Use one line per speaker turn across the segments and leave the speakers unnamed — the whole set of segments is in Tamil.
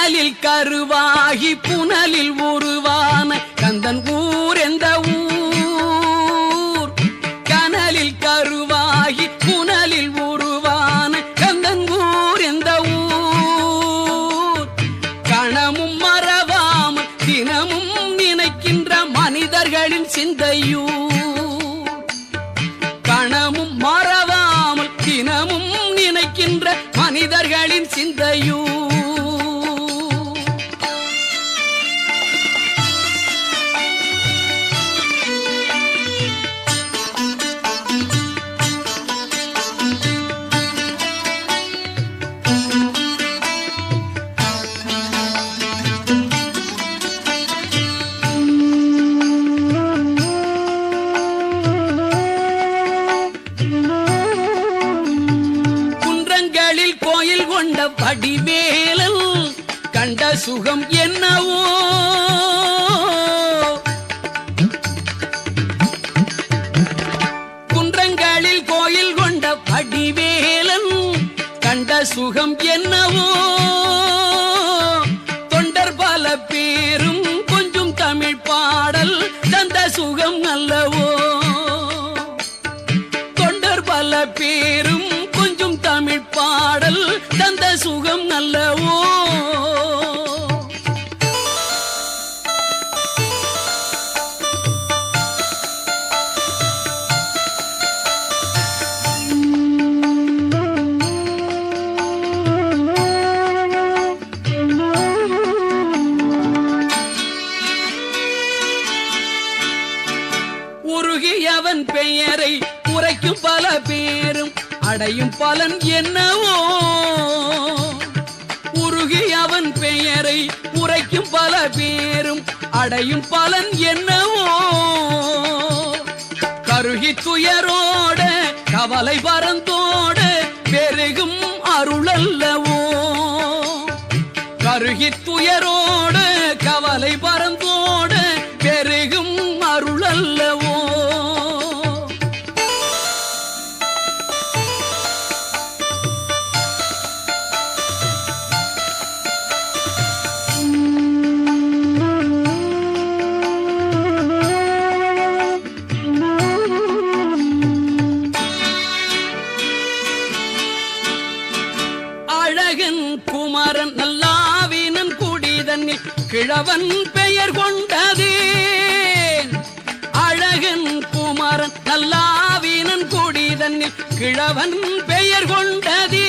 கனலில் கருவாகி புனலில் உருவான கந்தன் ஊர் எந்த ஊர்? கனலில் கருவாகி புனலில் உருவான கந்தன் ஊர் எந்த ஊர்? கணமும் மறவாமல் தினமும் நினைக்கின்ற மனிதர்களின் சிந்தையூர். கணமும் மறவாமல் தினமும் நினைக்கின்ற மனிதர்களின் சிந்தையூர். வடிவேலன் கண்ட சுகம் என்னவோ? குன்றங்களில் கோயில் கொண்ட வடிவேலன் கண்ட சுகம் என்னவோ? தொண்டர் பல பேரும் கொஞ்சம் தமிழ் பாடல் தந்த சுகம் அல்லவோ? தொண்டர் பல பேரும் கொஞ்சம் தமிழ் பாடல் தந்த சுகம் நல்லவோ? உருகியவன் பெயரை உரைக்கும் பல பேரும் அடையும் பலன் என்னவோ? உருகியவன் பெயரை உரைக்கும் பல பேரும் அடையும் பலன் என்னவோ? கருகி துயரோட கவலை பரந்தோட பெருகும் அருளல்லவோ? கருகி துயரோட கவலை பரந்தோட பெருகும் அருளல்லவோ? அழகன் குமரன் நல்லாவினன் குடிதன்னில் கிழவன் பெயர் கொண்டதே. அழகன் குமரன் நல்லாவினன் குடிதன்னில் கிழவன் பெயர் கொண்டதே.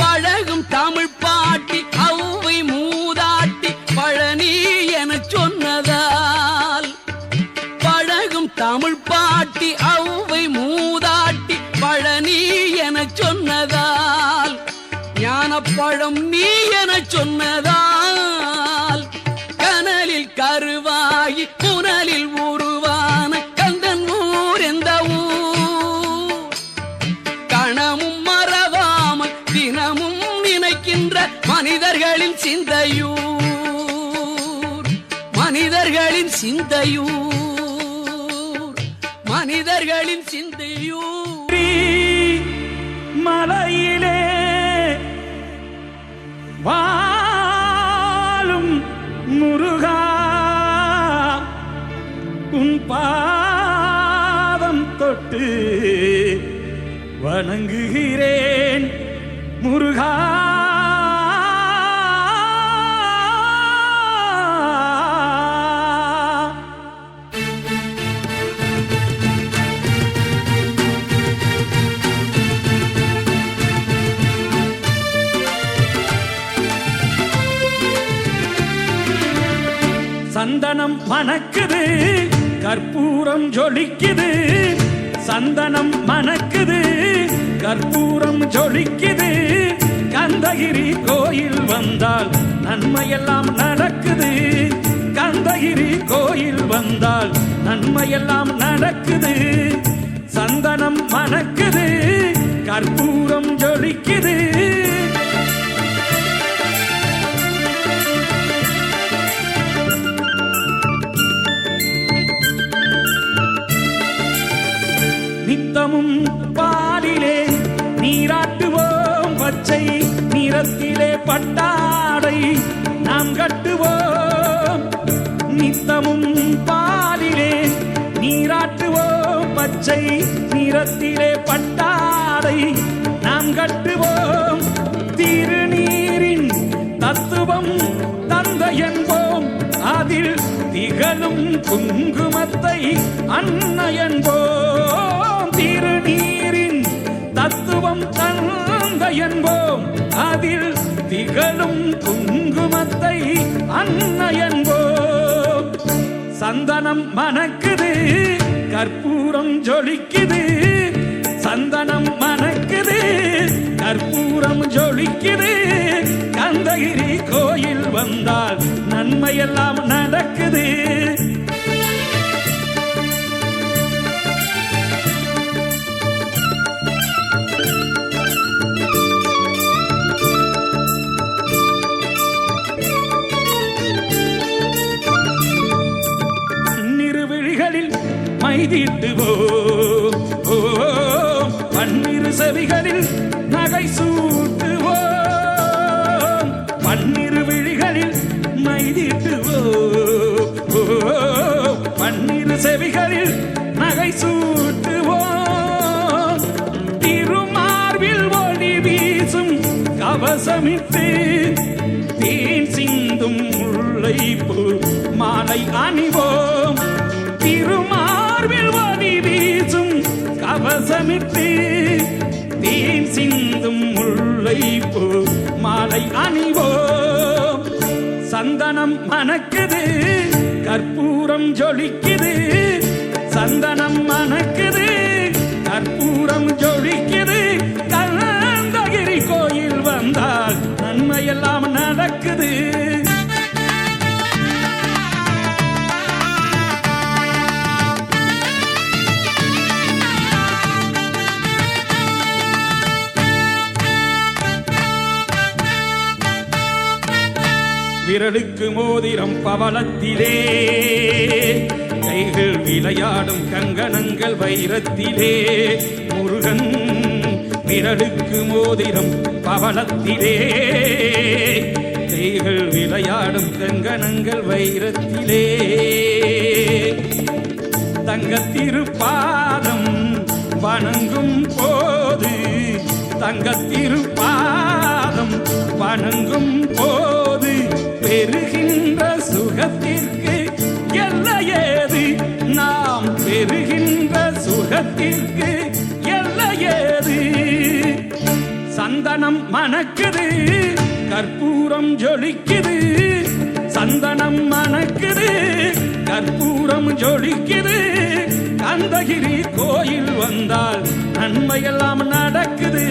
பழகும் தமிழ் பாட்டி அவ்வை மூதாட்டி பழனி என சொன்னதால். பழகும் தமிழ் பாட்டி அவ்வை மூதாட்டி பழனி என சொன்னதால். ஞானப்பழம் நீ என சொன்னதால். கனலில் கருவாகி புனலில் உருவான கந்தன் ஊர் எந்த ஊர்? கணமும் மறவாமல் தினமும் நினைக்கின்ற மனிதர்களின் சிந்தையூர். மனிதர்களின் சிந்தையூர். மனிதர்களின் சிந்தையூர்.
மலையிலே வாழும் முருகா, உன் பாதம் தொட்டு வணங்குகிறேன் முருகா. சந்தனம் மணக்குது, கற்பூரம் ஜொலிக்குது. சந்தனம் மணக்குது, கற்பூரம் ஜொலிக்குது. கந்தகிரி கோயில் வந்தால் நன்மையெல்லாம் நடக்குது. கந்தகிரி கோயில் வந்தால் நன்மையெல்லாம் நடக்குது. சந்தனம் மணக்குது, கற்பூரம் ஜொலிக்குது. நித்தமும் பாலிலே நீராட்டுவோம், பச்சை நிறத்திலே பட்டா கட்டுவோம். நித்தமும் பாலிலே நீராட்டுவோம். பச்சை நிறத்திலே பட்டாடை நாம் கட்டுவோம். திருநீரின் தத்துவம் தந்தை என்போம். அதில் திகழும் குங்குமத்தை அன்னை என்போம். திருநீரின் தத்துவம் தந்தை என்போம். அதில் திகழும் குங்குமத்தை அன்னை என்போம். சந்தனம் மணக்குது, கற்பூரம் ஜொலிக்குது. சந்தனம் மணக்குது, கற்பூரம் ஜொலிக்குது. கந்தகிரி கோயில் வந்தால் நன்மையெல்லாம் நடக்குது. பன்னிருவிழிகளில் மைதீட்டுவோம். பன்னிரு செவிகளில் நகை சூட்டுவோம். பன்னிரு விழிகளில் மைதீட்டுவோம். பன்னிரு செவிகளில் நகை சூட்டுவோம். திருமார்பில் ஒளி வீசும் கவசமிட்டு தேன் சிந்தும் முல்லைப்பூ மாலை அணிவோம். திருமார்பில் ஒளி வீசும் கவசமிட்டு தேன் சிந்தும் முல்லைப்பூ மாலை அணிவோம். சந்தனம் மணக்குது, கற்பூரம் ஜொலிக்குது. சந்தனம் மணக்குது, கற்பூரம் ஜொலிக்குது. கந்தகிரி கோயில் வந்தால் நன்மையெல்லாம் நடக்குது. விரலுக்கு மோதிரம் பவளத்திலே, கைகள் விளையாடும் கங்கணங்கள் வைரத்திலே. முருகன் விரலுக்கு மோதிரம் பவளத்திலே, கைகள் விளையாடும் கங்கணங்கள் வைரத்திலே. தங்கத்திருப்பாதம் வணங்கும் போது, தங்கத்திருப்பாதம் வணங்கும் போது பெறுகின்ற சுகத்திற்கு எல்லையேது. நாம் பெறுகின்ற சுகத்திற்கு எல்லையேது. சந்தனம் மணக்குது, கற்பூரம் ஜொலிக்குது. சந்தனம் மணக்குது, கற்பூரம் ஜொலிக்குது. கந்தகிரி கோயில் வந்தால் நன்மையெல்லாம் நடக்குது.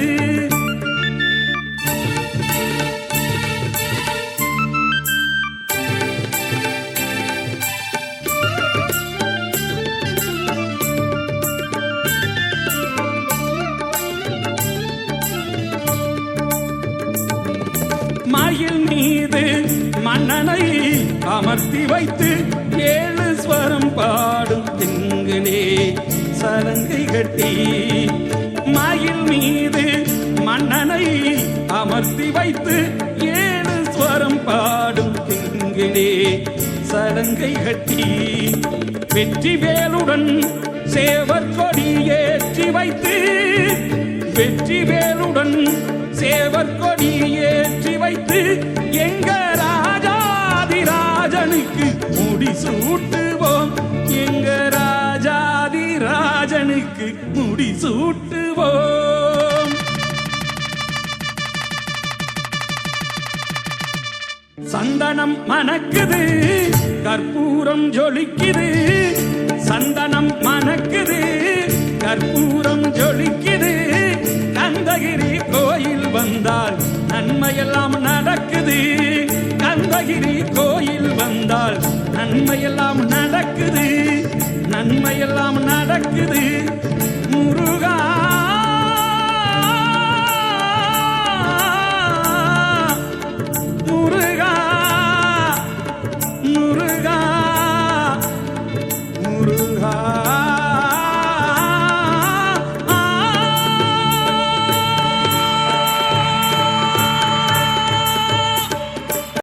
மயில் மீது மன்னனை அமர்த்தி வைத்து 7 ஸ்வரம் பாடும் திங்களே சலங்கை கட்டி. மயில் மீது மன்னனை அமர்த்தி வைத்து 7 ஸ்வரம் பாடும் திங்களே சலங்கை கட்டி. வெற்றி வேலுடன் சேவர் கொடி ஏற்றி வைத்து, வெற்றி வேலுடன் சேவர் கொடி ஏற்றி வைத்து எங்க ராஜாதிராஜனுக்கு முடி சூட்டுவோம். எங்க ராஜாதிராஜனுக்கு முடி சூட்டுவோம். சந்தனம் மணக்குது, கற்பூரம் ஜொலிக்குது. சந்தனம் மணக்குது, கற்பூரம் ஜொலிக்குது. கந்தகிரி கோயில் வந்தால் நன்மையெல்லாம் நடக்குது. கந்தகிரி கோயில் வந்தால் நன்மையெல்லாம் நடக்குது. நன்மையெல்லாம் நடக்குது.